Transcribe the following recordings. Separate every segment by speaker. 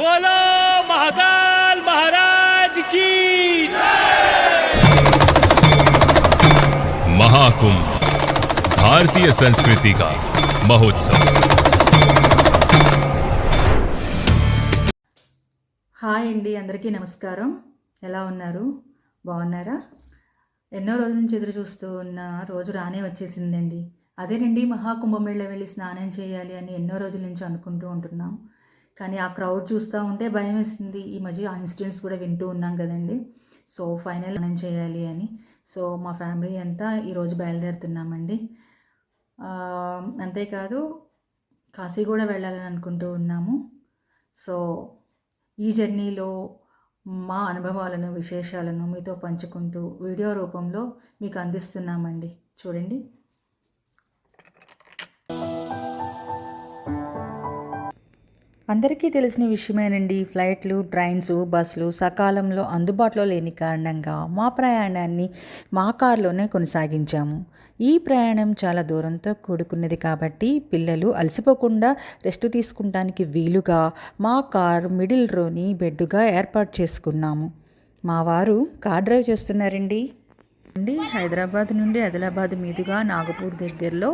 Speaker 1: बोलो महाकाल महाराज की
Speaker 2: महाकुंभ भारतीय संस्कृति का महोत्सव।
Speaker 3: హాయ్ అండి, అందరికీ నమస్కారం. ఎలా ఉన్నారు? బాగున్నారా? ఎన్నో రోజుల నుంచి ఎదురు చూస్తూ ఉన్న రోజు రానే వచ్చేసిందండి. అదేనండి, మహాకుంభమేళ వెళ్ళి స్నానం చేయాలి అని ఎన్నో రోజుల నుంచి అనుకుంటూ ఉంటున్నాం. కానీ ఆ క్రౌడ్ చూస్తూ ఉంటే భయం వేసింది. ఈ మధ్య ఆ ఇన్సిడెంట్స్ కూడా వింటూ ఉన్నాం కదండి. సో ఫైనల్ స్నానం చేయాలి అని సో మా ఫ్యామిలీ అంతా ఈరోజు బయలుదేరుతున్నామండి. అంతేకాదు కాశీ కూడా వెళ్ళాలని అనుకుంటూ ఉన్నాము. సో ఈ జర్నీలో మా అనుభవాలను, విశేషాలను మీతో పంచుకుంటూ వీడియో రూపంలో మీకు అందిస్తున్నామండి. చూడండి. అందరికీ తెలిసిన విషయమేనండి, ఫ్లైట్లు, ట్రైన్స్, బస్సులు సకాలంలో అందుబాటులో లేని కారణంగా మా ప్రయాణాన్ని మా కారులోనే కొనసాగించాము. ఈ ప్రయాణం చాలా దూరంతో కూడుకున్నది కాబట్టి పిల్లలు అలసిపోకుండా రెస్ట్ తీసుకుంటానికి వీలుగా మా కారు మిడిల్ రోని బెడ్డుగా ఏర్పాటు చేసుకున్నాము. మా వారు కార్ డ్రైవ్ చేస్తున్నారండి. హైదరాబాద్ నుండి ఆదిలాబాద్ మీదుగా నాగపూర్ దగ్గరలో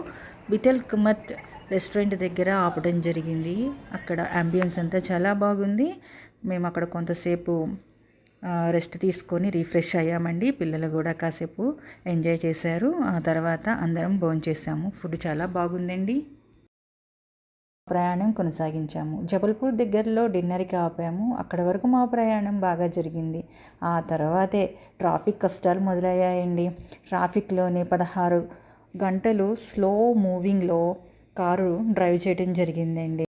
Speaker 3: బితల్ కుమత్ రెస్టారెంట్ దగ్గర ఆపడం జరిగింది. అక్కడ అంబియన్స్ అంతా చాలా బాగుంది. మేము అక్కడ కొంతసేపు రెస్ట్ తీసుకొని రిఫ్రెష్ అయ్యామండి. పిల్లలు కూడా కాసేపు ఎంజాయ్ చేశారు. ఆ తర్వాత అందరం భోంచేసాము. ఫుడ్ చాలా బాగుందండి. ప్రయాణం కొనసాగించాము. జబల్పూర్ దగ్గరలో డిన్నర్కి ఆపాము. అక్కడ వరకు మా ప్రయాణం బాగా జరిగింది. ఆ తర్వాతే ట్రాఫిక్ కష్టాలు మొదలయ్యాయండి. ట్రాఫిక్లోనే 16 గంటలు స్లో మూవింగ్లో కారు డ్రైవ్ చేయడం జరిగిందండి.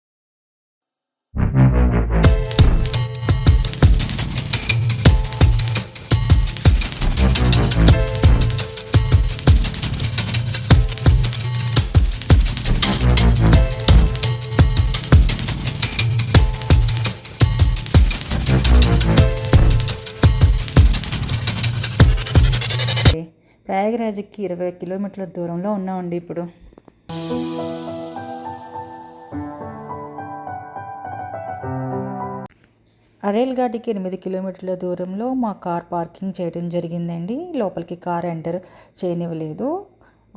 Speaker 3: ప్రయాగరాజ్కి 20 కిలోమీటర్ల దూరంలో ఉన్నామండి ఇప్పుడు. అరేల్ ఘాటికి 8 కిలోమీటర్ల దూరంలో మా కార్ పార్కింగ్ చేయడం జరిగిందండి. లోపలికి కార్ ఎంటర్ చేయనివ్వలేదు.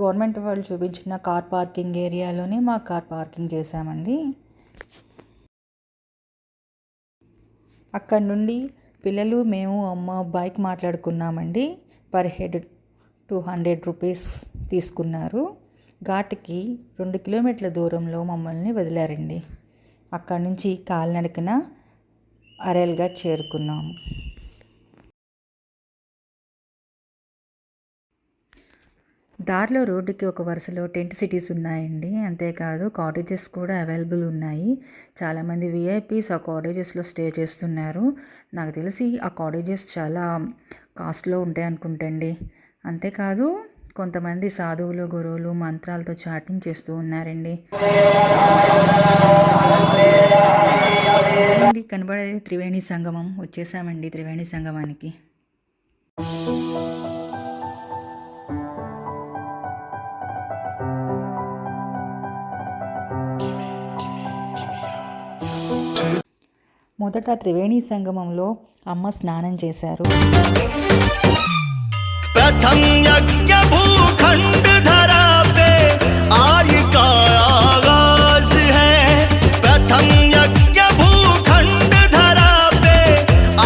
Speaker 3: గవర్నమెంట్ వాళ్ళు చూపించిన కార్ పార్కింగ్ ఏరియాలోనే మా కార్ పార్కింగ్ చేశామండి. అక్కడ నుండి పిల్లలు, మేము, అమ్మ బైక్ మాట్లాడుకున్నామండి. పర్ హెడ్ 200 రూపీస్ తీసుకున్నారు. ఘాట్కి 2 కిలోమీటర్ల దూరంలో మమ్మల్ని వదిలారండి. అక్కడి నుంచి కాలినడకన అరేల్ ఘాట్ చేరుకున్నాము. దారిలో రోడ్డుకి ఒక వరుసలో టెంట్ సిటీస్ ఉన్నాయండి. అంతేకాదు కాటేజెస్ కూడా అవైలబుల్ ఉన్నాయి. చాలామంది విఐపీస్ ఆ కాటేజెస్లో స్టే చేస్తున్నారు. నాకు తెలిసి ఆ కాటేజెస్ చాలా కాస్ట్లో ఉంటాయి అనుకుంటండి. అంతేకాదు కొంతమంది సాధువులు, గురువులు మంత్రాలతో చాటింగ్ చేస్తూ ఉన్నారండి. కనబడేది త్రివేణి సంగమం. వచ్చేసామండి త్రివేణి సంగమానికి. మొదట త్రివేణి సంగమంలో అమ్మ స్నానం చేశారు.
Speaker 4: प्रथम यज्ञ भूखंड धरा पे आर्य का आगाज है। प्रथम यज्ञ भूखंड धरा पे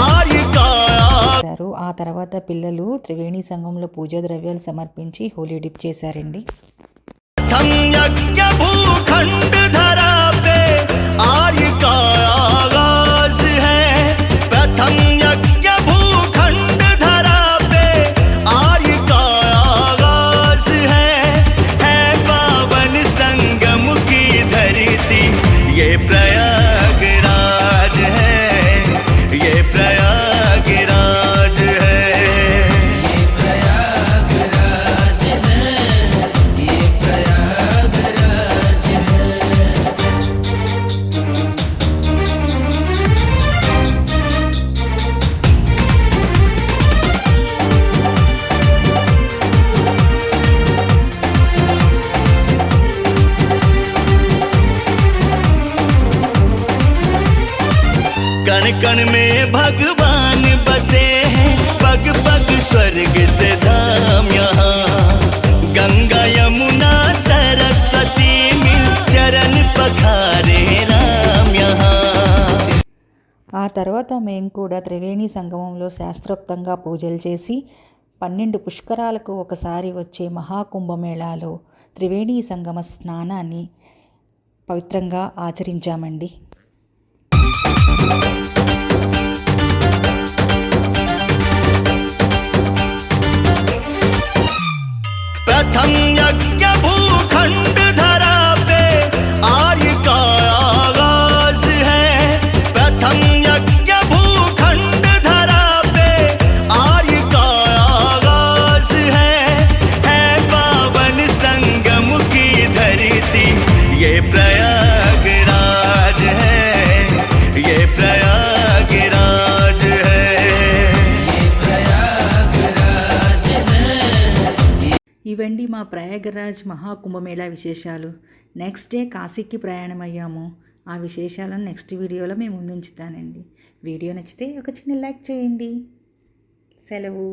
Speaker 4: आर्य का।
Speaker 3: ఆ తర్వాత పిల్లలు త్రివేణి సంగంలో పూజా ద్రవ్యాలు సమర్పించి హోలీ డిప్ చేశారండి.
Speaker 4: प्रथम यज्ञ भूखंड धरा पे आर्य का आगाज है। प्रथम यज्ञ भूखंड धरा पे आर्य का आगाज है पावन संगम की धरती ये प्रयागराज है। ये प्रयागराज है। ये प्रयागराज है। ये कण कण में भगवान बसे हैं, पग पग स्वर्ग से धाम यहाँ। गंगा यमुना सरस्वती मिल चरण पखारे राम यहाँ।
Speaker 3: ఆ తర్వాత మేము కూడా త్రివేణి సంగమంలో శాస్త్రోక్తంగా పూజలు చేసి 12 పుష్కరాలకు ఒకసారి వచ్చే మహాకుంభమేళాలో త్రివేణి సంగమ స్నానాన్ని పవిత్రంగా ఆచరించామండి.
Speaker 4: प्रथम यज्ञ भूखंड धरा पे आर्य का आगाज है। प्रथम यज्ञ भूखंड धरा पे आर्य का आगाज है पावन संगम की धरती ये प्रयागराज है, ये प्रयागराज है।
Speaker 3: ఇవండి మా ప్రయాగరాజ్ మహాకుంభమేళా విశేషాలు. నెక్స్ట్ డే కాశీకి ప్రయాణమయ్యాము. ఆ విశేషాలను నెక్స్ట్ వీడియోలో మేము ముందుంచుతానండి. వీడియో నచ్చితే ఒక చిన్న లైక్ చేయండి. సెలవు.